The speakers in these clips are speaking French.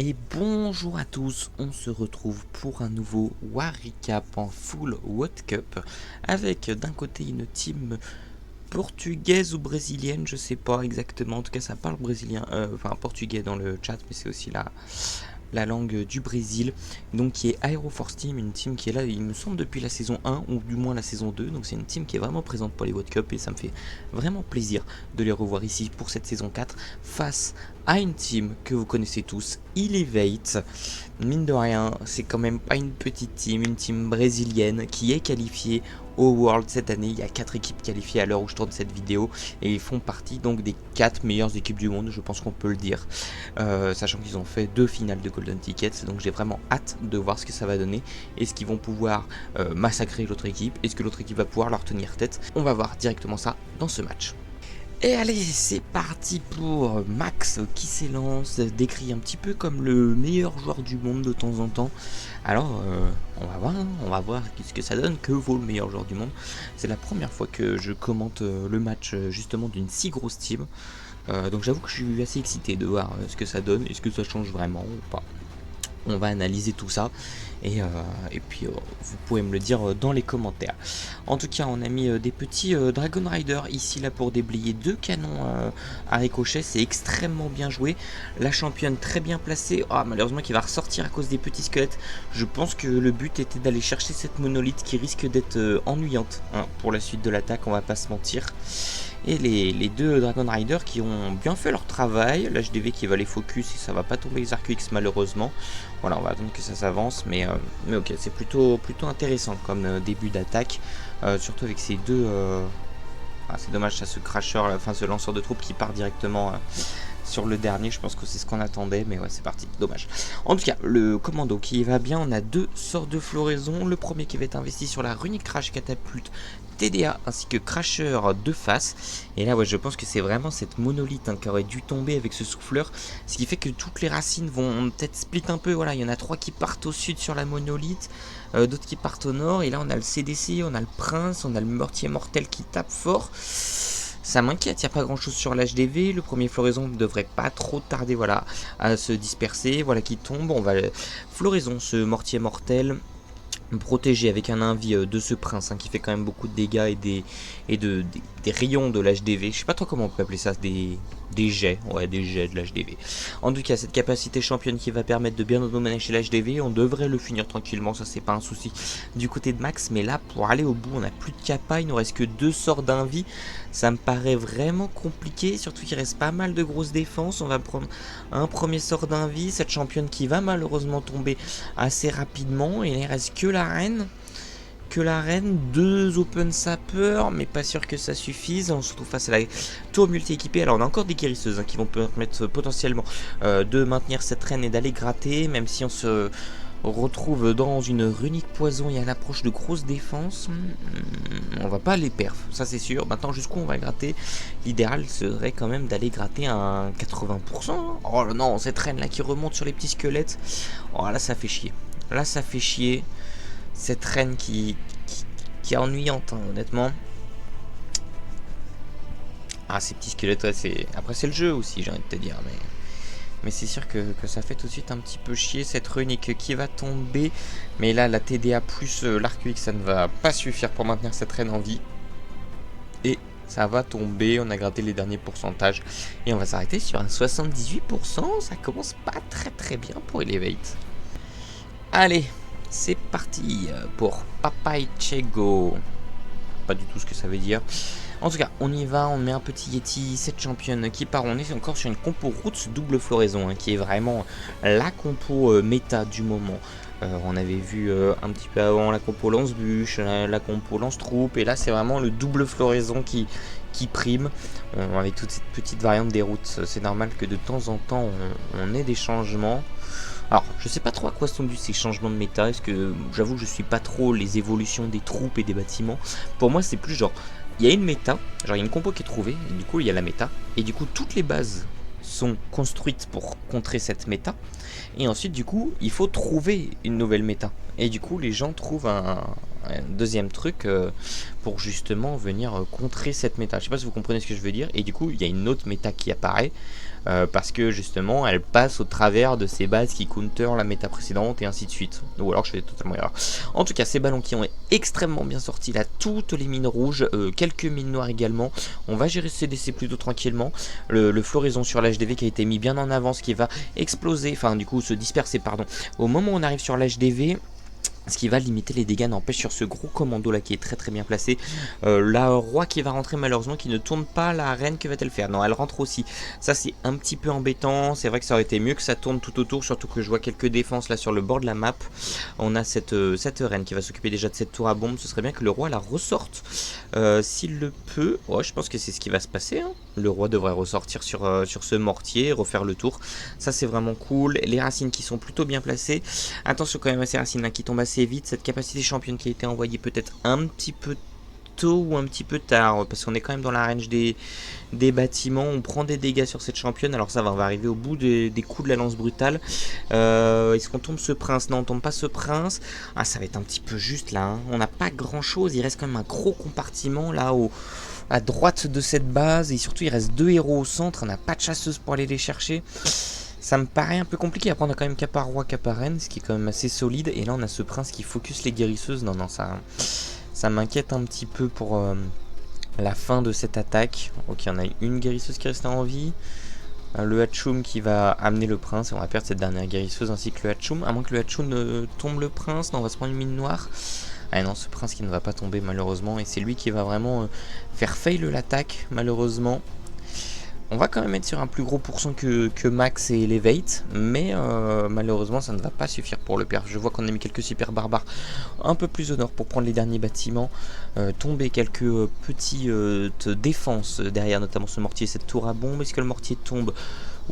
Et bonjour à tous, on se retrouve pour un nouveau War Recap en full World Cup avec d'un côté une team portugaise ou brésilienne, je sais pas exactement, en tout cas ça parle brésilien, enfin portugais dans le chat, mais c'est aussi la langue du Brésil, donc qui est Aero Force Team, une team qui est là, il me semble, depuis la saison 1 ou du moins la saison 2, donc c'est une team qui est vraiment présente pour les World Cup et ça me fait vraiment plaisir de les revoir ici pour cette saison 4 face à une team que vous connaissez tous, Elevate. Mine de rien, c'est quand même pas une petite team, une team brésilienne qui est qualifiée au World cette année. Il y a 4 équipes qualifiées à l'heure où je tourne cette vidéo et ils font partie donc des 4 meilleures équipes du monde, je pense qu'on peut le dire, sachant qu'ils ont fait 2 finales de Golden Tickets, donc j'ai vraiment hâte de voir ce que ça va donner. Est-ce qu'ils vont pouvoir massacrer l'autre équipe? Est-ce que l'autre équipe va pouvoir leur tenir tête? On va voir directement ça dans ce match. Et allez, c'est parti pour Max qui s'élance, décrit un petit peu comme le meilleur joueur du monde de temps en temps. Alors, on va voir ce que ça donne, que vaut le meilleur joueur du monde. C'est la première fois que je commente le match justement d'une si grosse team. Donc j'avoue que je suis assez excité de voir ce que ça donne, est-ce que ça change vraiment ou pas. On va analyser tout ça et puis vous pouvez me le dire dans les commentaires. En tout cas, on a mis des petits Dragon Rider ici là pour déblayer 2 canons à ricochet. C'est extrêmement bien joué. La championne très bien placée. Ah, malheureusement qui va ressortir à cause des petits squelettes. Je pense que le but était d'aller chercher cette monolithe qui risque d'être ennuyante hein, pour la suite de l'attaque, on va pas se mentir. Et les deux Dragon Rider qui ont bien fait leur travail. L'HDV qui va les focus et ça va pas tomber les Arc X malheureusement. Voilà, on va attendre que ça s'avance, mais ok, c'est plutôt intéressant comme début d'attaque, surtout avec ces deux. Ah, c'est dommage, ça, ce crasher, enfin ce lanceur de troupes qui part directement sur le dernier. Je pense que c'est ce qu'on attendait, mais ouais, c'est parti, dommage. En tout cas, le commando qui va bien, on a 2 sorts de floraison. Le premier qui va être investi sur la runique crash catapulte TDA ainsi que Crasher de face. Et là, ouais, je pense que c'est vraiment cette monolithe hein, qui aurait dû tomber avec ce souffleur. Ce qui fait que toutes les racines vont peut-être split un peu. Voilà, il y en a 3 qui partent au sud sur la monolithe, d'autres qui partent au nord. Et là, on a le CDC, on a le Prince, on a le Mortier Mortel qui tape fort. Ça m'inquiète, il n'y a pas grand chose sur l'HDV. Le premier floraison ne devrait pas trop tarder voilà, à se disperser. Voilà qui tombe. On va floraison, ce Mortier Mortel protégé avec un invi de ce prince hein, qui fait quand même beaucoup de dégâts et des rayons de l'HDV. Je sais pas trop comment on peut appeler ça, des jets, ouais, des jets de l'HDV. En tout cas, cette capacité championne qui va permettre de bien auto-manager l'HDV, on devrait le finir tranquillement, ça c'est pas un souci du côté de Max, mais là pour aller au bout, on a plus de capa, il nous reste que 2 sorts d'invi, ça me paraît vraiment compliqué, surtout qu'il reste pas mal de grosses défenses. On va prendre un premier sort d'invi, cette championne qui va malheureusement tomber assez rapidement, et il ne reste que la reine. 2 open sappers, mais pas sûr que ça suffise. On se retrouve face à la tour multi-équipée. Alors on a encore des guérisseuses hein, qui vont permettre potentiellement de maintenir cette reine et d'aller gratter, même si on se retrouve dans une runique poison et à l'approche de grosses défenses. On va pas aller perf, ça c'est sûr. Maintenant jusqu'où on va gratter? L'idéal serait quand même d'aller gratter un 80%. Oh non, cette reine là qui remonte sur les petits squelettes. Oh là ça fait chier. Là ça fait chier. Cette reine qui est ennuyante, hein, honnêtement. Ah, ces petits squelettes, ouais, après c'est le jeu aussi, j'ai envie de te dire, mais c'est sûr que ça fait tout de suite un petit peu chier cette runique qui va tomber. Mais là, la TDA plus l'arc X, ça ne va pas suffire pour maintenir cette reine en vie. Et ça va tomber, on a gratté les derniers pourcentages. Et on va s'arrêter sur un 78%, ça commence pas très bien pour Elevate. Allez, c'est parti pour Papaichego. Pas du tout ce que ça veut dire. En tout cas, on y va, on met un petit Yeti, cette championne qui part. On est encore sur une compo Roots double floraison, hein, qui est vraiment la compo méta du moment. On avait vu un petit peu avant la compo lance-bûche, la compo lance-troupe, et là c'est vraiment le double floraison qui prime. Avec toute cette petite variante des routes, c'est normal que de temps en temps on ait des changements. Alors, je sais pas trop à quoi sont dus ces changements de méta, est-ce que j'avoue que je suis pas trop les évolutions des troupes et des bâtiments. Pour moi, c'est plus genre, il y a une méta, genre il y a une compo qui est trouvée, et du coup il y a la méta, et du coup toutes les bases sont construites pour contrer cette méta, et ensuite du coup il faut trouver une nouvelle méta, et du coup les gens trouvent deuxième truc pour justement venir contrer cette méta. Je sais pas si vous comprenez ce que je veux dire. Et du coup, il y a une autre méta qui apparaît. Parce que justement elle passe au travers de ces bases qui counter la méta précédente et ainsi de suite. Ou alors je fais totalement erreur. En tout cas, ces ballons qui ont extrêmement bien sorti là, toutes les mines rouges, quelques mines noires également. On va gérer ce CDC plutôt tranquillement. Le floraison sur l'HDV qui a été mis bien en avance, qui va exploser, enfin du coup se disperser pardon. Au moment où on arrive sur l'HDV, ce qui va limiter les dégâts, n'empêche sur ce gros commando là qui est très bien placé. La roi qui va rentrer malheureusement, qui ne tourne pas, la reine que va-t-elle faire? Non, elle rentre aussi. Ça c'est un petit peu embêtant, c'est vrai que ça aurait été mieux que ça tourne tout autour, surtout que je vois quelques défenses là sur le bord de la map. On a cette reine qui va s'occuper déjà de cette tour à bombe, ce serait bien que le roi la ressorte s'il le peut. Ouais, je pense que c'est ce qui va se passer, hein. Le roi devrait ressortir sur ce mortier, refaire le tour. Ça c'est vraiment cool. Les racines qui sont plutôt bien placées. Attention quand même à ces racines là qui tombent assez vite. Cette capacité championne qui a été envoyée peut-être un petit peu tôt ou un petit peu tard, parce qu'on est quand même dans la range des bâtiments. On prend des dégâts sur cette championne. Alors ça va, on va arriver au bout des coups de la lance brutale. Est-ce qu'on tombe ce prince? Non, on tombe pas ce prince. Ah, ça va être un petit peu juste là, hein. On n'a pas grand chose. Il reste quand même un gros compartiment là à droite de cette base, et surtout il reste 2 héros au centre. On n'a pas de chasseuse pour aller les chercher. Ça me paraît un peu compliqué. Après on a quand même Kappa Roi, Kappa Reine, ce qui est quand même assez solide. Et là on a ce prince qui focus les guérisseuses. Non, ça m'inquiète un petit peu pour la fin de cette attaque. Ok, on a une guérisseuse qui reste en vie. Le Hachoum qui va amener le prince. Et on va perdre cette dernière guérisseuse ainsi que le Hachoum. À moins que le Hachoum ne tombe le prince. Non, on va se prendre une mine noire. Ah non, ce prince qui ne va pas tomber malheureusement. Et c'est lui qui va vraiment faire fail l'attaque malheureusement. On va quand même être sur un plus gros pourcent que Max et Elevate, mais malheureusement ça ne va pas suffire pour le perf. Je vois qu'on a mis quelques super barbares un peu plus au nord pour prendre les derniers bâtiments, tomber quelques petites défenses derrière, notamment ce mortier, cette tour à bombe. Est-ce que le mortier tombe?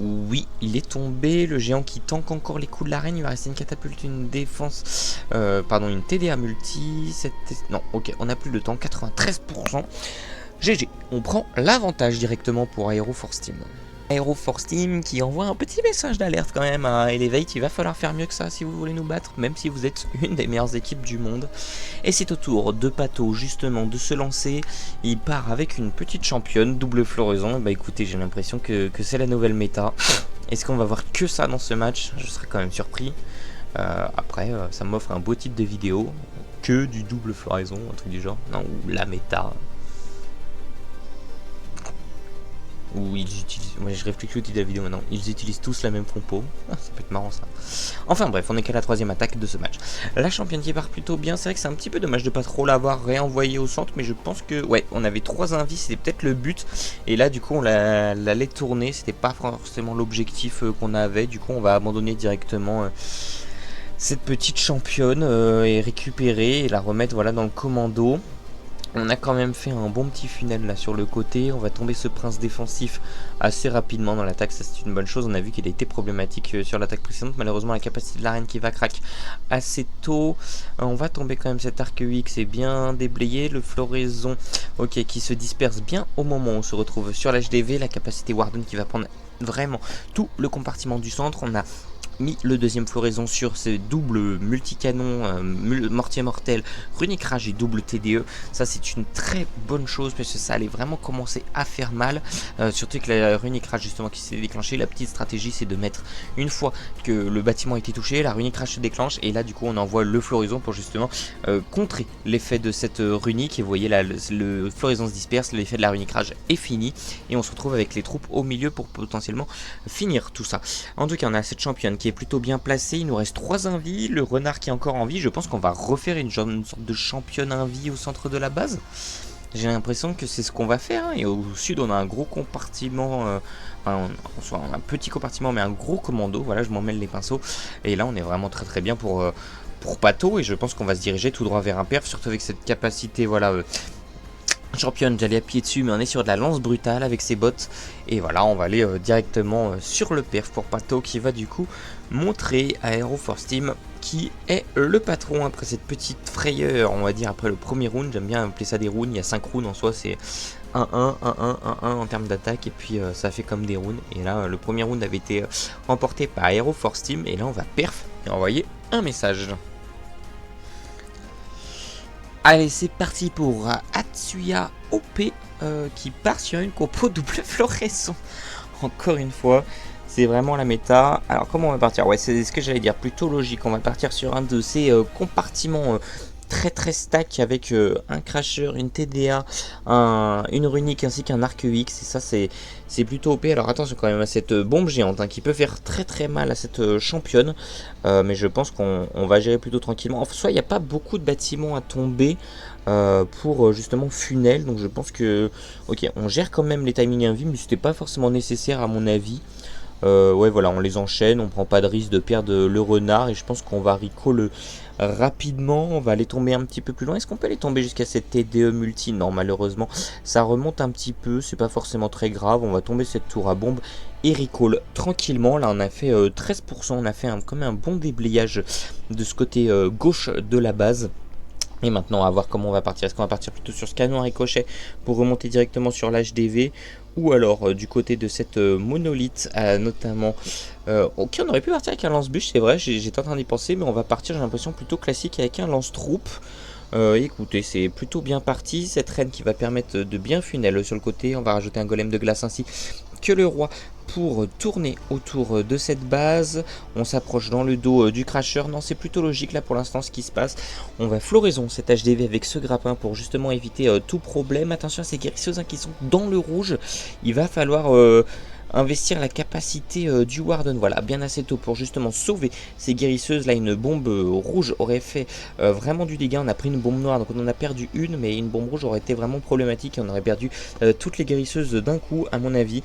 Oui, il est tombé. Le géant qui tank encore les coups de la reine. Il va rester une catapulte, une défense, pardon, une TDA multi. Non, ok, on n'a plus de temps, 93%. GG, on prend l'avantage directement pour Aero Force Team. Aero Force Team qui envoie un petit message d'alerte quand même à Elevate. Il va falloir faire mieux que ça si vous voulez nous battre, même si vous êtes une des meilleures équipes du monde. Et c'est au tour de Pato justement de se lancer. Il part avec une petite championne, double floraison. Bah écoutez, j'ai l'impression que c'est la nouvelle méta. Est-ce qu'on va voir que ça dans ce match? Je serais quand même surpris. Après, ça m'offre un beau titre de vidéo. Que du double floraison, un truc du genre. Non, ou la méta. Où ils utilisent, ouais, je réfléchis au titre de la vidéo maintenant, ils utilisent tous la même compo. Ah, ça peut être marrant ça. Enfin bref, on est qu'à la troisième attaque de ce match. La championne qui part plutôt bien. C'est vrai que c'est un petit peu dommage de pas trop l'avoir réenvoyé au centre, mais je pense que ouais, on avait 3 invis, c'était peut-être le but. Et là du coup on l'allait tourner, c'était pas forcément l'objectif qu'on avait. Du coup on va abandonner directement cette petite championne et récupérer et la remettre voilà dans le commando. On a quand même fait un bon petit funnel là sur le côté. On va tomber ce prince défensif assez rapidement dans l'attaque. Ça c'est une bonne chose. On a vu qu'il a été problématique sur l'attaque précédente. Malheureusement la capacité de la reine qui va crack assez tôt. On va tomber quand même cet arc UX est bien déblayé. Le floraison ok qui se disperse bien au moment où on se retrouve sur l'HDV. La capacité Warden qui va prendre vraiment tout le compartiment du centre. On a mis le deuxième floraison sur ces doubles multicanons, mortier mortel, runic rage et double TDE. Ça c'est une très bonne chose parce que ça allait vraiment commencer à faire mal, surtout que la runic rage justement qui s'est déclenchée. La petite stratégie c'est de mettre, une fois que le bâtiment a été touché, la runic rage se déclenche et là du coup on envoie le floraison pour justement contrer l'effet de cette runic. Et vous voyez là le floraison se disperse, l'effet de la runic rage est fini et on se retrouve avec les troupes au milieu pour potentiellement finir tout ça. En tout cas on a cette championne qui est plutôt bien placé. Il nous reste 3 invis, le renard qui est encore en vie. Je pense qu'on va refaire une sorte de championne invie au centre de la base. J'ai l'impression que c'est ce qu'on va faire, hein. Et au sud on a un gros compartiment, enfin on a un petit compartiment mais un gros commando. Voilà, je m'en mêle les pinceaux. Et là on est vraiment très bien pour Pato. Et je pense qu'on va se diriger tout droit vers un perf, surtout avec cette capacité voilà championne. J'allais appuyer dessus mais on est sur de la lance brutale avec ses bottes. Et voilà, on va aller directement sur le perf pour Pato qui va du coup montrer à Aero Force Team qui est le patron après cette petite frayeur, on va dire, après le premier round. J'aime bien appeler ça des rounds, il y a 5 rounds en soi, c'est 1-1, 1-1, 1-1 en termes d'attaque, et puis ça fait comme des rounds. Et là, le premier round avait été remporté par Aero Force Team, et là on va perf et envoyer un message. Allez, c'est parti pour Atsuya OP qui part sur une compo double floraison. Encore une fois, c'est vraiment la méta. Alors, comment on va partir? Ouais, c'est ce que j'allais dire, plutôt logique. On va partir sur un de ces compartiments très stack avec un crasher, une TDA, une runique ainsi qu'un arc X. Et ça, c'est plutôt OP. Alors, attention quand même à cette bombe géante qui peut faire très mal à cette championne. Mais je pense qu'on va gérer plutôt tranquillement. Enfin, soit il n'y a pas beaucoup de bâtiments à tomber pour justement funnel. Donc, je pense que, ok, on gère quand même les timings invies, mais c'était pas forcément nécessaire à mon avis. Ouais, voilà, on les enchaîne, on prend pas de risque de perdre le renard et je pense qu'on va recall rapidement. On va aller tomber un petit peu plus loin. Est-ce qu'on peut aller tomber jusqu'à cette TDE multi? Non, malheureusement, ça remonte un petit peu, c'est pas forcément très grave. On va tomber cette tour à bombe et recall tranquillement. Là, on a fait 13%, on a fait quand même un bon déblayage de ce côté gauche de la base. Et maintenant, on va voir comment on va partir. Est-ce qu'on va partir plutôt sur ce canon à ricochet pour remonter directement sur l'HDV, ou alors du côté de cette monolithe, notamment. Ok, on aurait pu partir avec un lance-bûche, c'est vrai, j'étais en train d'y penser, mais on va partir, j'ai l'impression, plutôt classique avec un lance-troupe. Écoutez, c'est plutôt bien parti. Cette reine qui va permettre de bien funnel sur le côté. On va rajouter un golem de glace ainsi que le roi pour tourner autour de cette base. On s'approche dans le dos du crasher. Non, c'est plutôt logique là pour l'instant ce qui se passe. On va floraison cet HDV avec ce grappin pour justement éviter tout problème. Attention à ces guérisseuses qui sont dans le rouge. Il va falloir investir la capacité du Warden, voilà, bien assez tôt pour justement sauver ces guérisseuses. Là, une bombe rouge aurait fait vraiment du dégât. On a pris une bombe noire, donc on en a perdu une, mais une bombe rouge aurait été vraiment problématique et on aurait perdu toutes les guérisseuses d'un coup, à mon avis.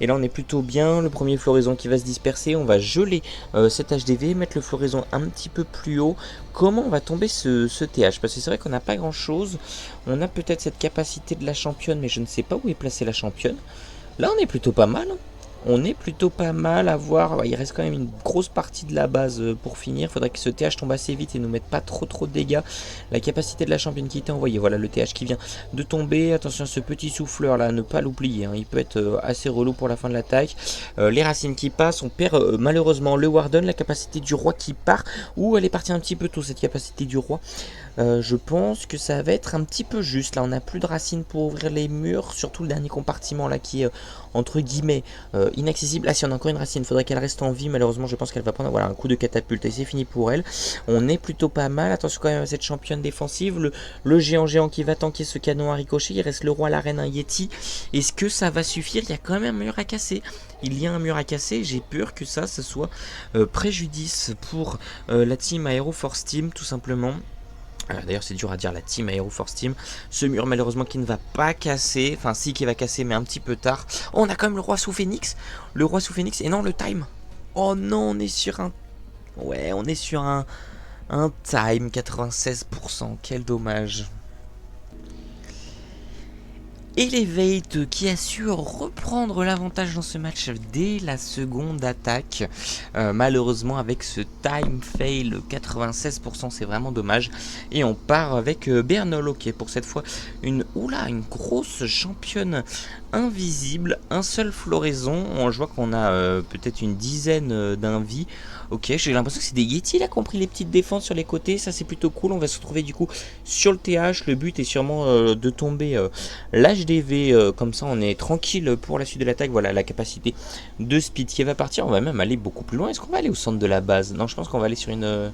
Et là, on est plutôt bien. Le premier floraison qui va se disperser, on va geler cet HDV, mettre le floraison un petit peu plus haut. Comment on va tomber ce TH? Parce que c'est vrai qu'on n'a pas grand chose. On a peut-être cette capacité de la championne, mais je ne sais pas où est placée la championne. Là, on est plutôt pas mal. On est plutôt pas mal à voir. Il reste quand même une grosse partie de la base pour finir. Il faudrait que ce TH tombe assez vite et nous mette pas trop de dégâts. La capacité de la championne qui était envoyée. Voilà le TH qui vient de tomber. Attention à ce petit souffleur là, ne pas l'oublier. Il peut être assez relou pour la fin de l'attaque. Les racines qui passent. On perd malheureusement le Warden. La capacité du roi qui part. Ouh, elle est partie un petit peu tôt cette capacité du roi. Je pense que ça va être un petit peu juste. Là, on n'a plus de racines pour ouvrir les murs. Surtout le dernier compartiment là qui est entre guillemets inaccessible. Ah, si on a encore une racine, il faudrait qu'elle reste en vie. Malheureusement, je pense qu'elle va prendre un coup de catapulte et c'est fini pour elle. On est plutôt pas mal. Attention quand même à cette championne défensive. Le géant qui va tanker ce canon à ricochet. Il reste le roi, la reine, un Yeti. Est-ce que ça va suffire? Il y a quand même un mur à casser. Il y a un mur à casser. J'ai peur que ça soit préjudice pour la team Aero Force Team, tout simplement. D'ailleurs c'est dur à dire, la team Aero Force Team. Ce mur malheureusement qui ne va pas casser. Enfin si, qui va casser mais un petit peu tard. Oh, on a quand même le roi sous phénix. Le roi sous phénix. Et non, le time. Oh non, on est sur un... Ouais, on est sur un time 96%. Quel dommage. Elevate qui a su reprendre l'avantage dans ce match dès la seconde attaque. Malheureusement avec ce time fail 96%, c'est vraiment dommage. Et on part avec Bernol, ok, pour cette fois une grosse championne invisible, un seul floraison. Je vois qu'on a peut-être une dizaine d'invies. Ok, j'ai l'impression que c'est des Yeti là qui ont pris les petites défenses sur les côtés. Ça c'est plutôt cool. On va se retrouver du coup sur le TH. Le but est sûrement de tomber l'HDV. Comme ça on est tranquille pour la suite de l'attaque. Voilà la capacité de speed qui va partir. On va même aller beaucoup plus loin. Est-ce qu'on va aller au centre de la base? Non, je pense qu'on va aller sur une...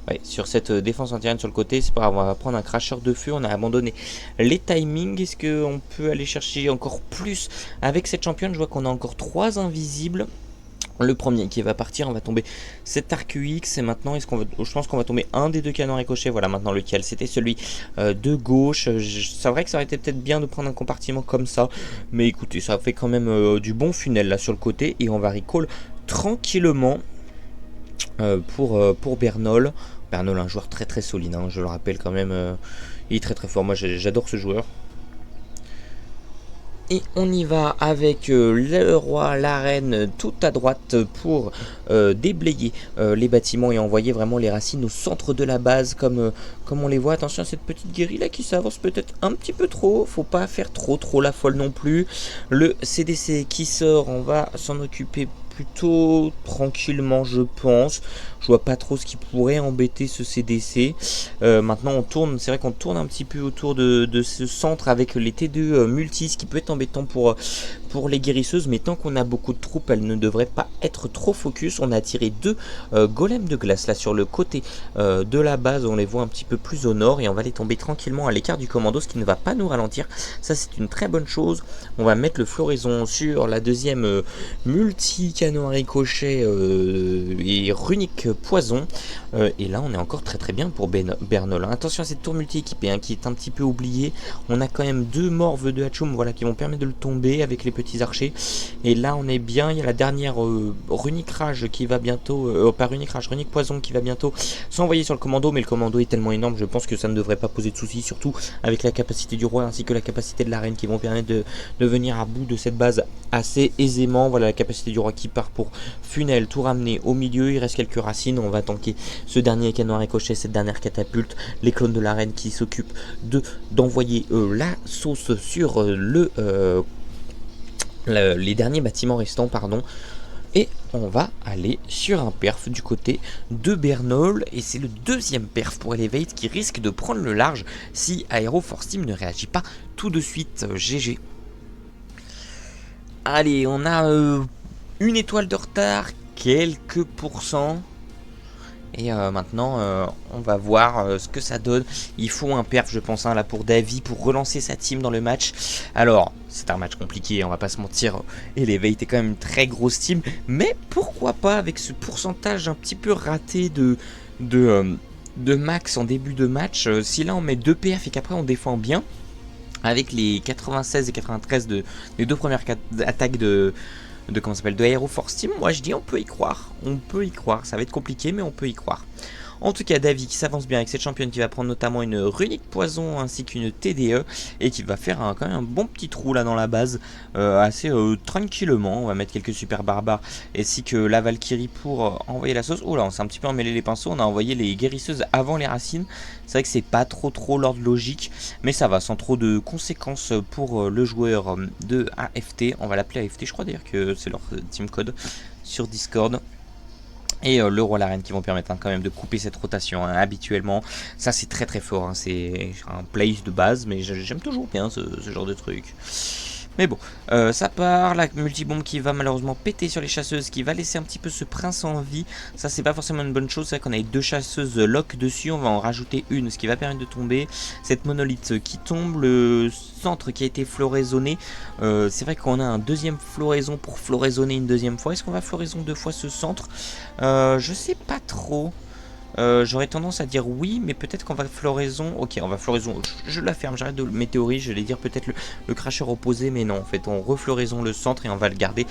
ouais, sur cette défense anti-aérienne sur le côté. C'est pas grave, on va prendre un cracheur de feu. On a abandonné les timings. Est-ce qu'on peut aller chercher encore plus avec cette championne? Je vois qu'on a encore 3 invisibles. Le premier qui va partir, on va tomber cet arc UX et maintenant je pense qu'on va tomber un des deux canons ricochets. Voilà maintenant lequel, c'était celui de gauche. C'est vrai que ça aurait été peut-être bien de prendre un compartiment comme ça, mais écoutez, ça fait quand même du bon funnel là sur le côté et on va recall tranquillement pour Bernol. Bernol, un joueur très solide, hein, je le rappelle quand même, il est très fort. Moi j'adore ce joueur. Et on y va avec le roi, la reine tout à droite pour déblayer les bâtiments et envoyer vraiment les racines au centre de la base comme on les voit. Attention à cette petite guérilla là qui s'avance peut-être un petit peu trop. Faut pas faire trop la folle non plus. Le CDC qui sort, on va s'en occuper plutôt tranquillement je pense. Je vois pas trop ce qui pourrait embêter ce CDC. Maintenant on tourne, c'est vrai qu'on tourne un petit peu autour de ce centre avec les T2 multi, ce qui peut être embêtant pour les guérisseuses, mais tant qu'on a beaucoup de troupes, elles ne devraient pas être trop focus. On a tiré 2 golems de glace là sur le côté de la base, on les voit un petit peu plus au nord et on va les tomber tranquillement à l'écart du commando, ce qui ne va pas nous ralentir. Ça c'est une très bonne chose. On va mettre le floraison sur la deuxième multi-canon à ricochet et runique poison. Et là on est encore très bien pour Bernol. Attention à cette tour multi-équipée qui est un petit peu oubliée. On a quand même 2 morves de Hachoum qui vont permettre de le tomber avec les petits archers. Et là on est bien, il y a la dernière runique rage qui va bientôt, pas runique rage, runique poison qui va bientôt s'envoyer sur le commando, mais le commando est tellement énorme, je pense que ça ne devrait pas poser de soucis, surtout avec la capacité du roi ainsi que la capacité de la reine qui vont permettre de venir à bout de cette base assez aisément. Voilà la capacité du roi qui part pour funnel, tout ramener au milieu, il reste quelques racines, on va tanker ce dernier canon à ricochet, cette dernière catapulte, les clones de la reine qui s'occupent d'envoyer la sauce sur les derniers bâtiments restants, pardon. Et on va aller sur un perf du côté de Bernol. Et c'est le deuxième perf pour Elevate qui risque de prendre le large si Aero Force Team ne réagit pas tout de suite. GG. Allez, on a une étoile de retard, quelques pourcents. Et maintenant, on va voir ce que ça donne. Il faut un perf, je pense, là pour Davy, pour relancer sa team dans le match. Alors, c'est un match compliqué, on va pas se mentir. Elevate est quand même une très grosse team. Mais pourquoi pas avec ce pourcentage un petit peu raté de max en début de match. Si là on met 2 perf et qu'après on défend bien, avec les 96 et 93 des 2 premières attaques de comment s'appelle, de Aero Force Team, moi je dis on peut y croire, ça va être compliqué mais on peut y croire. En tout cas, Davy qui s'avance bien avec cette championne qui va prendre notamment une runique poison ainsi qu'une TDE et qui va faire quand même un bon petit trou là dans la base, assez tranquillement. On va mettre quelques super barbares ainsi que la Valkyrie pour envoyer la sauce. Oh là, on s'est un petit peu emmêlé les pinceaux, on a envoyé les guérisseuses avant les racines. C'est vrai que c'est pas trop l'ordre logique, mais ça va sans trop de conséquences pour le joueur de AFT. On va l'appeler AFT, je crois d'ailleurs que c'est leur team code sur Discord. Et le roi la reine qui vont permettre quand même de couper cette rotation habituellement. Ça c'est très fort, c'est un play de base, mais j'aime toujours bien ce genre de truc. Mais bon, ça part, la multibombe qui va malheureusement péter sur les chasseuses, qui va laisser un petit peu ce prince en vie. Ça c'est pas forcément une bonne chose, c'est vrai qu'on a 2 chasseuses lock dessus, on va en rajouter une, ce qui va permettre de tomber. Cette monolithe qui tombe, le centre qui a été floraisonné. C'est vrai qu'on a un deuxième floraison pour floraisonner une deuxième fois. Est-ce qu'on va floraison 2 fois ce centre? Je sais pas trop. J'aurais tendance à dire oui, mais peut-être qu'on va floraison. Ok, on va floraison. Je la ferme, j'arrête de météorie. Je vais dire peut-être le cracheur opposé, mais non. En fait, on refloraison le centre et on va le garder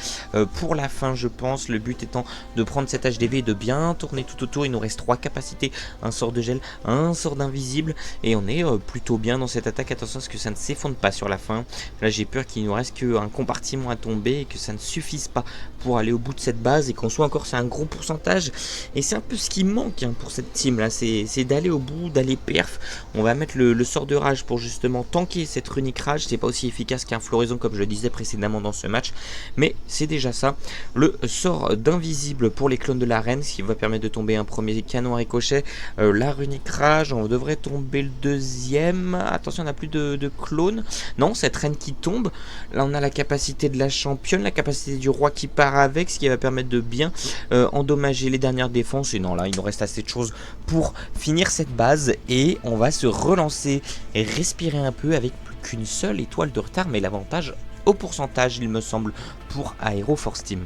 pour la fin, je pense. Le but étant de prendre cet HDV et de bien tourner tout autour. Il nous reste 3 capacités, un sort de gel, un sort d'invisible, et on est plutôt bien dans cette attaque. Attention à ce que ça ne s'effondre pas sur la fin. Là, j'ai peur qu'il nous reste qu'un compartiment à tomber et que ça ne suffise pas pour aller au bout de cette base et qu'on soit encore c'est un gros pourcentage. Et c'est un peu ce qui manque pour cette team là, c'est d'aller au bout, d'aller perf. On va mettre le sort de rage pour justement tanker cette runique rage. C'est pas aussi efficace qu'un floraison comme je le disais précédemment dans ce match, mais c'est déjà ça. Le sort d'invisible pour les clones de la reine, ce qui va permettre de tomber un premier canon à ricochet. La runique rage, on devrait tomber le deuxième. Attention, on n'a plus de clones. Non, cette reine qui tombe. Là on a la capacité de la championne, la capacité du roi qui part avec, ce qui va permettre de bien endommager les dernières défenses. Et non, là il nous reste assez de choses pour finir cette base et on va se relancer et respirer un peu avec plus qu'une seule étoile de retard, mais l'avantage au pourcentage il me semble pour Aero Force Team.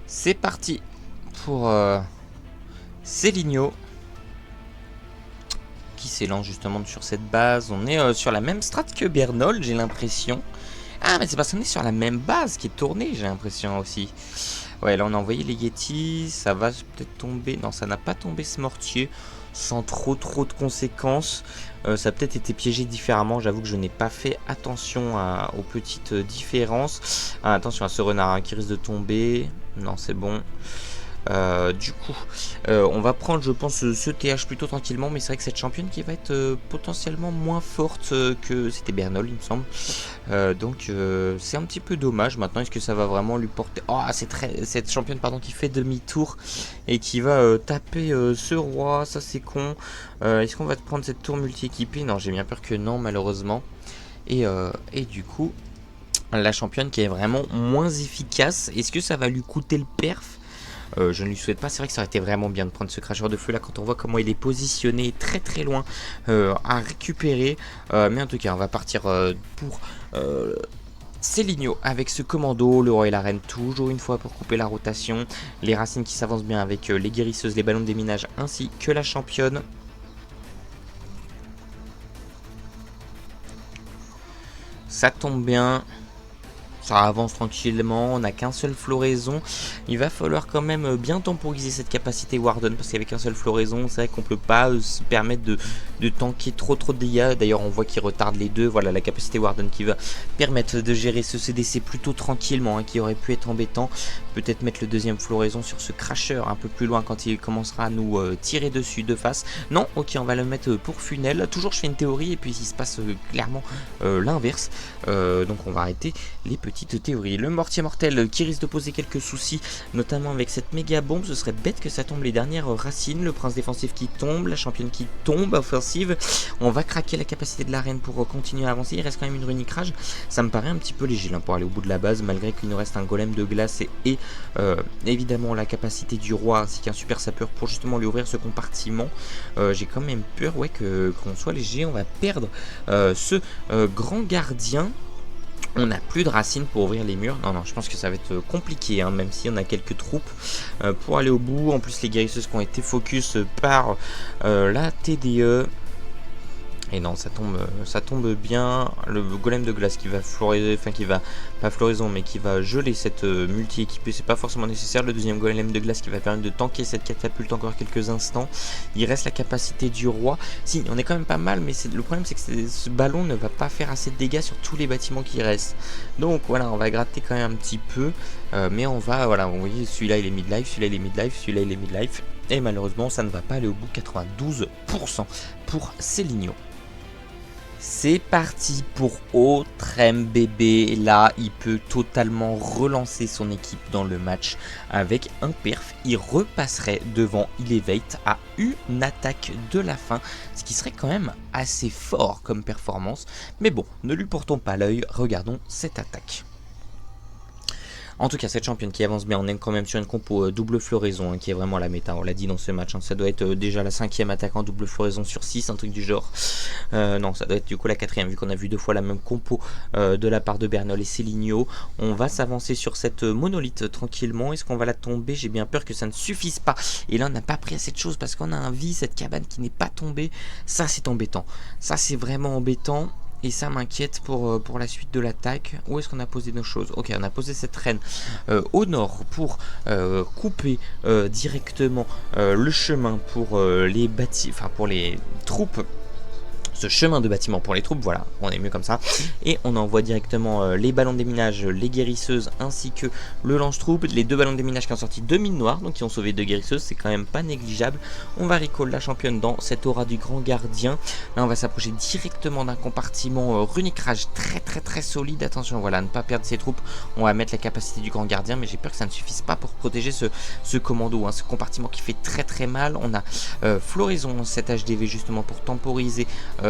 C'est parti pour Céligno qui s'élance justement sur cette base. On est sur la même strat que Bernol, j'ai l'impression. Ah mais c'est parce qu'on est sur la même base qui est tournée, j'ai l'impression aussi. Ouais, là on a envoyé les Yetis, ça va peut-être tomber. Non, ça n'a pas tombé ce mortier sans trop de conséquences. Ça a peut-être été piégé différemment. J'avoue que je n'ai pas fait attention aux petites différences. Ah, attention à ce renard qui risque de tomber. Non, c'est bon. Du coup, on va prendre, je pense, ce TH plutôt tranquillement, mais c'est vrai que cette championne qui va être potentiellement moins forte que c'était Bernol, il me semble. Donc c'est un petit peu dommage. Maintenant, est-ce que ça va vraiment lui porter... Oh, c'est cette championne pardon, qui fait demi-tour et qui va taper ce roi, ça c'est con. Est-ce qu'on va prendre cette tour multi-équipée? Non, j'ai bien peur que non, malheureusement. Et du coup, la championne qui est vraiment moins efficace, est-ce que ça va lui coûter le perf? Je ne lui souhaite pas. C'est vrai que ça aurait été vraiment bien de prendre ce cracheur de feu là quand on voit comment il est positionné très très loin à récupérer. Mais en tout cas, on va partir pour Céligno avec ce commando. Le roi et la reine toujours une fois pour couper la rotation. Les racines qui s'avancent bien avec les guérisseuses, les ballons de déminage ainsi que la championne. Ça tombe bien. Ça avance tranquillement, on n'a qu'un seul floraison. Il va falloir quand même bien temporiser cette capacité Warden, parce qu'avec un seul floraison, c'est vrai qu'on peut pas se permettre de tanker trop de dégâts. D'ailleurs, on voit qu'il retarde les deux. Voilà la capacité Warden qui va permettre de gérer ce CDC plutôt tranquillement, hein, qui aurait pu être embêtant. Peut-être mettre le deuxième floraison sur ce cracheur un peu plus loin quand il commencera à nous tirer dessus de face. Non, ok, on va le mettre pour Funel. Toujours, je fais une théorie et puis il se passe clairement l'inverse. Donc on va arrêter les petites théories. Le mortier mortel qui risque de poser quelques soucis, notamment avec cette méga bombe. Ce serait bête que ça tombe les dernières racines. Le prince défensif qui tombe, la championne qui tombe, offensive. On va craquer la capacité de l'arène pour continuer à avancer. Il reste quand même une runique rage. Ça me paraît un petit peu léger là, pour aller au bout de la base, malgré qu'il nous reste un golem de glace et évidemment la capacité du roi ainsi qu'un super sapeur pour justement lui ouvrir ce compartiment. J'ai quand même peur qu'on soit léger. On va perdre ce grand gardien. On n'a plus de racines pour ouvrir les murs. Non, je pense que ça va être compliqué, hein, même si on a quelques troupes pour aller au bout. En plus, les guérisseuses qui ont été focus par la TDE. Et non, ça tombe bien. Le golem de glace qui va floriser, enfin qui va, pas floraison, mais qui va geler cette multi-équipée, c'est pas forcément nécessaire. Le deuxième golem de glace qui va permettre de tanker cette catapulte encore quelques instants. Il reste la capacité du roi. Si, on est quand même pas mal, mais le problème c'est que ce ballon ne va pas faire assez de dégâts sur tous les bâtiments qui restent. Donc voilà, on va gratter quand même un petit peu. Mais on va, voilà, vous voyez, celui-là il est mid-life, celui-là il est mid-life, celui-là il est mid-life. Et malheureusement, ça ne va pas aller au bout, 92% pour Céligno. C'est parti pour Otrembébé. Là, il peut totalement relancer son équipe dans le match avec un perf. Il repasserait devant Elevate à une attaque de la fin, ce qui serait quand même assez fort comme performance. Mais bon, ne lui portons pas l'œil, regardons cette attaque. En tout cas, cette championne qui avance bien, on est quand même sur une compo double floraison, hein, qui est vraiment la méta, on l'a dit dans ce match, hein, ça doit être déjà la 5e attaque en double floraison sur 6, un truc du genre. Non, ça doit être du coup la 4e, vu qu'on a vu 2 fois la même compo de la part de Bernol et Céligno. On va s'avancer sur cette monolithe tranquillement. Est-ce qu'on va la tomber? J'ai bien peur que ça ne suffise pas. Et là, on n'a pas pris assez de choses parce qu'on a un vie, cette cabane qui n'est pas tombée. Ça, c'est embêtant. Ça, c'est vraiment embêtant. Et ça m'inquiète pour la suite de l'attaque. Où est-ce qu'on a posé nos choses? Ok, on a posé cette reine au nord pour couper directement le chemin pour les enfin pour les troupes. Ce chemin de bâtiment pour les troupes, voilà, on est mieux comme ça. Et on envoie directement les ballons de déminage, les guérisseuses ainsi que le lance-troupes. Les 2 ballons de déminage qui ont sorti 2 mines noires, donc qui ont sauvé 2 guérisseuses, c'est quand même pas négligeable. On va recall la championne dans cette aura du grand gardien. Là on va s'approcher directement d'un compartiment runique rage très solide. Attention, voilà, ne pas perdre ses troupes. On va mettre la capacité du grand gardien, mais j'ai peur que ça ne suffise pas pour protéger ce commando, hein, ce compartiment qui fait très mal. On a floraison, cette HDV justement pour temporiser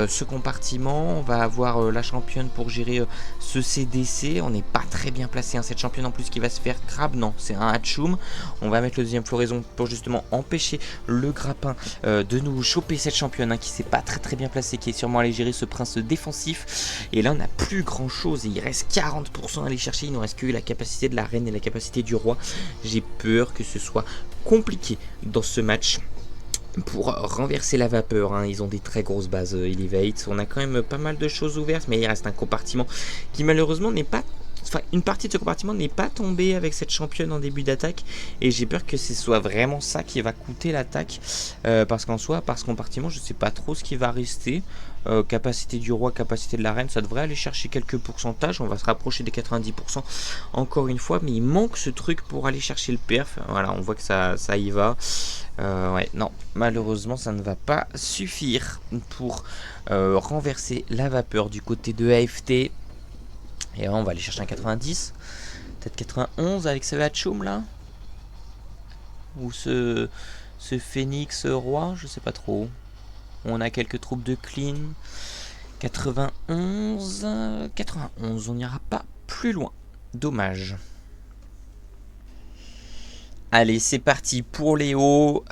ce compartiment. On va avoir la championne pour gérer ce CDC. On n'est pas très bien placé, hein, cette championne en plus qui va se faire grab. Non, c'est un Hatchoum. On va mettre le deuxième floraison pour justement empêcher le grappin de nous choper cette championne, hein, qui s'est pas très bien placée, qui est sûrement allé gérer ce prince défensif. Et là on n'a plus grand chose et il reste 40% à aller chercher. Il nous reste que la capacité de la reine et la capacité du roi. J'ai peur que ce soit compliqué dans ce match pour renverser la vapeur, hein. Ils ont des très grosses bases Elevate. On a quand même pas mal de choses ouvertes, mais il reste un compartiment qui malheureusement n'est pas... Enfin, une partie de ce compartiment n'est pas tombée avec cette championne en début d'attaque. Et j'ai peur que ce soit vraiment ça qui va coûter l'attaque. Parce qu'en soi, par ce compartiment, je sais pas trop ce qui va rester. capacité du roi, capacité de la reine, ça devrait aller chercher quelques pourcentages. On va se rapprocher des 90% encore une fois, mais il manque ce truc pour aller chercher le perf. Voilà, on voit que ça y va. Ouais, non, malheureusement, ça ne va pas suffire pour renverser la vapeur du côté de AFT. Et là, on va aller chercher un 90. Peut-être 91 avec ce Hatchoum là. Ou ce Phoenix roi, je sais pas trop. On a quelques troupes de clean. 91, on n'ira pas plus loin. Dommage. Allez, c'est parti pour Léo.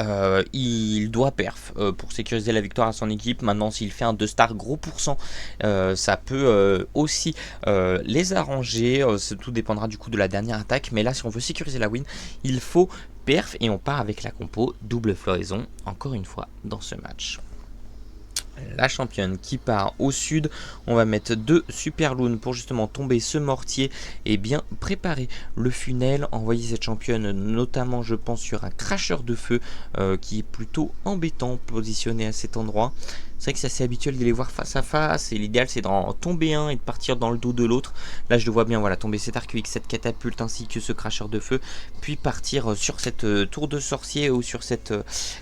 Il doit perf pour sécuriser la victoire à son équipe. Maintenant, s'il fait un 2 star gros pourcent, ça peut aussi les arranger. Tout dépendra du coup de la dernière attaque. Mais là, si on veut sécuriser la win, il faut perf. Et on part avec la compo double floraison, encore une fois, dans ce match. La championne qui part au sud, on va mettre 2 super loons pour justement tomber ce mortier et bien préparer le funnel, envoyer cette championne notamment je pense sur un cracheur de feu qui est plutôt embêtant positionné à cet endroit. C'est vrai que c'est assez habituel de les voir face à face et l'idéal c'est d'en tomber un et de partir dans le dos de l'autre. Là je le vois bien, voilà, tomber cet arc-UX, cette catapulte ainsi que ce cracheur de feu, puis partir sur cette tour de sorcier ou sur cette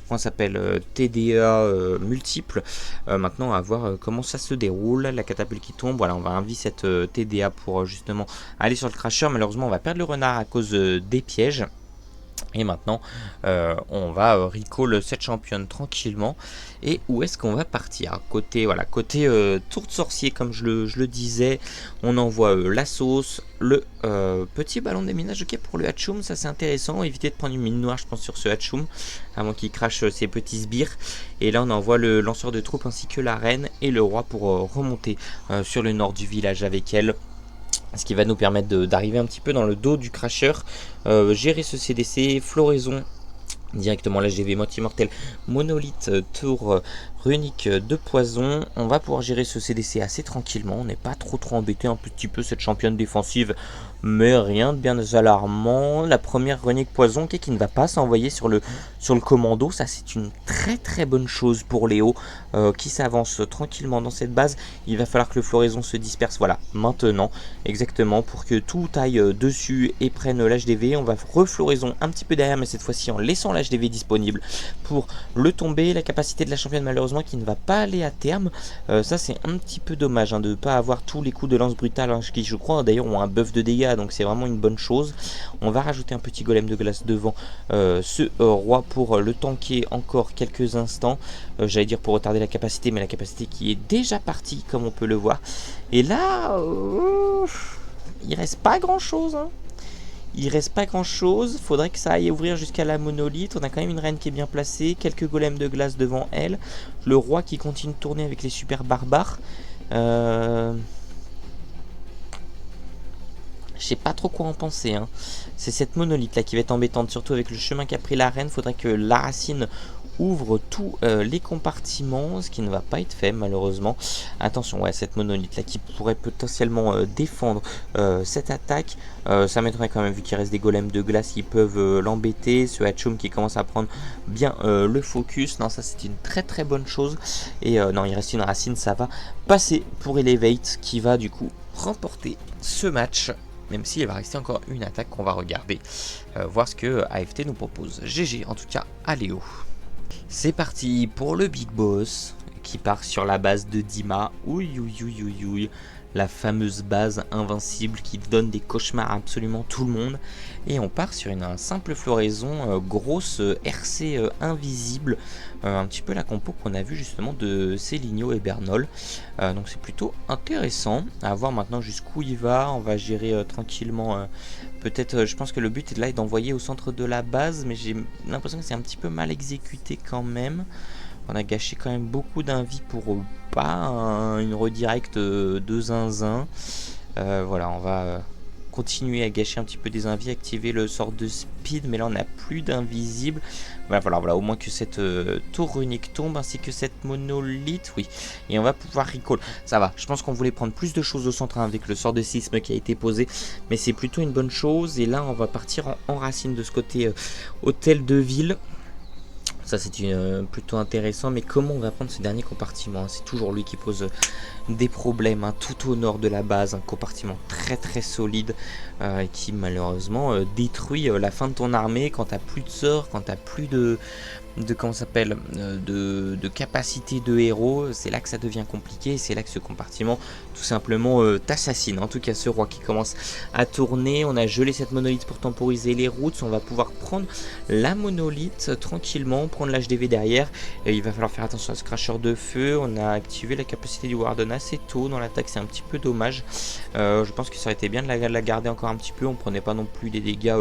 comment ça s'appelle TDA multiple. Maintenant à voir comment ça se déroule, la catapulte qui tombe, voilà, on va enlever cette TDA pour justement aller sur le cracheur. Malheureusement on va perdre le renard à cause des pièges. Et maintenant, on va recall cette championne tranquillement. Et où est-ce qu'on va partir? Côté, voilà, côté tour de sorcier, comme je le disais, on envoie la sauce, le petit ballon de déminage. Ok, pour le Hatchoum, ça c'est intéressant. Éviter de prendre une mine noire, je pense, sur ce Hatchoum, avant qu'il crache ses petits sbires. Et là, on envoie le lanceur de troupes ainsi que la reine et le roi pour remonter sur le nord du village avec elle. Ce qui va nous permettre d'arriver un petit peu dans le dos du cracheur, gérer ce CDC, floraison directement l'HDV moitié mortel, monolithe, tour runique de poison. On va pouvoir gérer ce CDC assez tranquillement, on n'est pas trop embêté, un petit peu cette championne défensive, mais rien de bien alarmant. La première runique poison qui ne va pas s'envoyer sur le commando, ça c'est une très bonne chose pour Léo qui s'avance tranquillement dans cette base. Il va falloir que le floraison se disperse, voilà, maintenant, exactement, pour que tout aille dessus et prenne l'HDV. On va refloraison un petit peu derrière, mais cette fois-ci en laissant l'HDV disponible pour le tomber. La capacité de la championne malheureusement qui ne va pas aller à terme, ça c'est un petit peu dommage de ne pas avoir tous les coups de lance brutale qui je crois d'ailleurs ont un buff de dégâts, donc c'est vraiment une bonne chose. On va rajouter un petit golem de glace devant ce roi pour le tanker encore quelques instants, j'allais dire pour retarder la capacité, mais la capacité qui est déjà partie comme on peut le voir. Et là il reste pas grand chose Il reste pas grand chose, faudrait que ça aille ouvrir jusqu'à la monolithe. On a quand même une reine qui est bien placée, quelques golems de glace devant elle, le roi qui continue de tourner avec les super barbares. Je sais pas trop quoi en penser. C'est cette monolithe là qui va être embêtante, surtout avec le chemin qu'a pris la reine. Faudrait que la racine ouvre tous les compartiments, ce qui ne va pas être fait malheureusement. Attention, ouais, cette monolithe là qui pourrait potentiellement défendre cette attaque. Ça m'étonnerait quand même vu qu'il reste des golems de glace qui peuvent l'embêter. Ce Hatchoum qui commence à prendre bien le focus. Non, ça c'est une très bonne chose. Et non, il reste une racine, ça va passer pour Elevate qui va du coup remporter ce match. Même s'il va rester encore une attaque qu'on va regarder, voir ce que AFT nous propose. GG en tout cas à Léo. C'est parti pour le Big Boss qui part sur la base de Dima. Ouille. La fameuse base invincible qui donne des cauchemars à absolument tout le monde. Et on part sur une simple floraison, grosse RC invisible. Un petit peu la compo qu'on a vu justement de Céligno et Bernol. Donc c'est plutôt intéressant. À voir maintenant jusqu'où il va. On va gérer tranquillement. Peut-être, je pense que le but est là d'envoyer au centre de la base. Mais j'ai l'impression que c'est un petit peu mal exécuté quand même. On a gâché quand même beaucoup d'invies pour pas une redirect de zinzin. Voilà, on va continuer à gâcher un petit peu des invies, activer le sort de speed, mais là on n'a plus d'invisible. Voilà, au moins que cette tour runique tombe, ainsi que cette monolithe, oui. Et on va pouvoir recall. Ça va, je pense qu'on voulait prendre plus de choses au centre avec le sort de sisme qui a été posé, mais c'est plutôt une bonne chose. Et là on va partir en racine de ce côté hôtel de ville. Ça c'est plutôt intéressant, mais comment on va prendre ce dernier compartiment? C'est toujours lui qui pose des problèmes, hein, tout au nord de la base, un compartiment très très solide qui malheureusement détruit la fin de ton armée quand t'as plus de sorts, quand t'as plus de comment s'appelle de capacité de héros. C'est là que ça devient compliqué, c'est là que ce compartiment tout simplement t'assassine. En tout cas, ce roi qui commence à tourner, on a gelé cette monolithe pour temporiser les routes, on va pouvoir prendre la monolithe tranquillement, prendre l'HDV derrière, et il va falloir faire attention à ce cracheur de feu. On a activé la capacité du Warden assez tôt dans l'attaque, c'est un petit peu dommage. Je pense que ça aurait été bien de la garder encore un petit peu, on prenait pas non plus des dégâts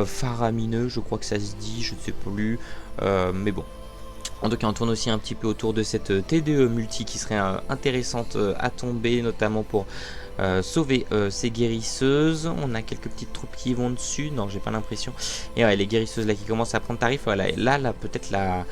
faramineux, je crois que ça se dit, je ne sais plus, mais bon. En tout cas, on tourne aussi un petit peu autour de cette TDE multi qui serait intéressante à tomber, notamment pour sauver ces guérisseuses. On a quelques petites troupes qui vont dessus, non j'ai pas l'impression. Et ouais, les guérisseuses là qui commencent à prendre tarif, voilà. Là peut-être la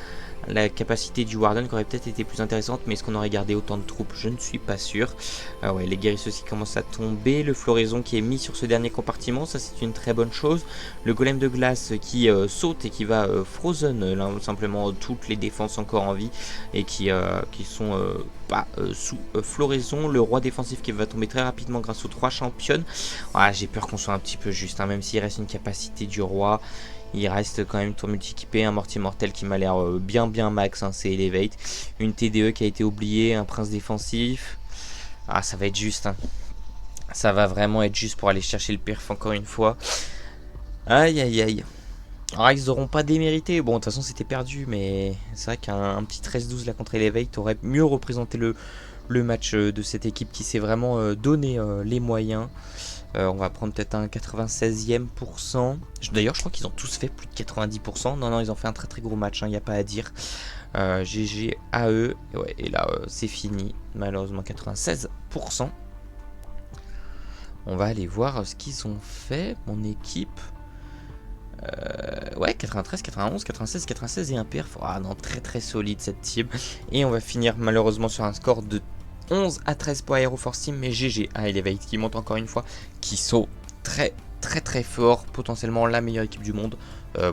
capacité du Warden qui aurait peut-être été plus intéressante, mais est-ce qu'on aurait gardé autant de troupes? Je ne suis pas sûr. Ouais, les guérisseuses qui commencent à tomber, le floraison qui est mis sur ce dernier compartiment, ça c'est une très bonne chose. Le golem de glace qui saute et qui va frozen là, simplement toutes les défenses encore en vie et qui sont pas sous floraison. Le roi défensif qui va tomber très rapidement grâce aux 3 championnes. Ah, j'ai peur qu'on soit un petit peu juste, hein, même s'il reste une capacité du roi. Il reste quand même une tour multi-équipée, un mortier mortel qui m'a l'air bien max, hein, c'est Elevate. Une TDE qui a été oubliée, un prince défensif. Ah, ça va être juste, hein. Ça va vraiment être juste pour aller chercher le perf encore une fois. Aïe aïe aïe. Alors ils n'auront pas démérité, bon de toute façon c'était perdu, mais c'est vrai qu'un petit 13-12 là contre Elevate aurait mieux représenté le match de cette équipe qui s'est vraiment donné les moyens. On va prendre peut-être un 96e %. D'ailleurs, je crois qu'ils ont tous fait plus de 90%. Non, ils ont fait un très très gros match, il n'y a pas à dire. GG à eux. Ouais, et là, c'est fini. Malheureusement, 96%. On va aller voir ce qu'ils ont fait, mon équipe. Ouais, 93, 91, 96, 96 et un perf. Ah non, très très solide cette team. Et on va finir malheureusement sur un score de 11 à 13 pour Aero Force Team, mais GG à Elevate qui monte encore une fois, qui sont très fort, potentiellement la meilleure équipe du monde.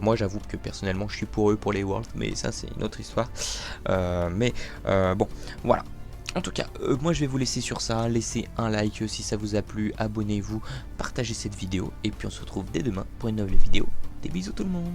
Moi j'avoue que personnellement je suis pour eux pour les Worlds, mais ça c'est une autre histoire. Bon, voilà. En tout cas, moi je vais vous laisser sur ça, laissez un like si ça vous a plu, abonnez-vous, partagez cette vidéo, et puis on se retrouve dès demain pour une nouvelle vidéo. Des bisous tout le monde.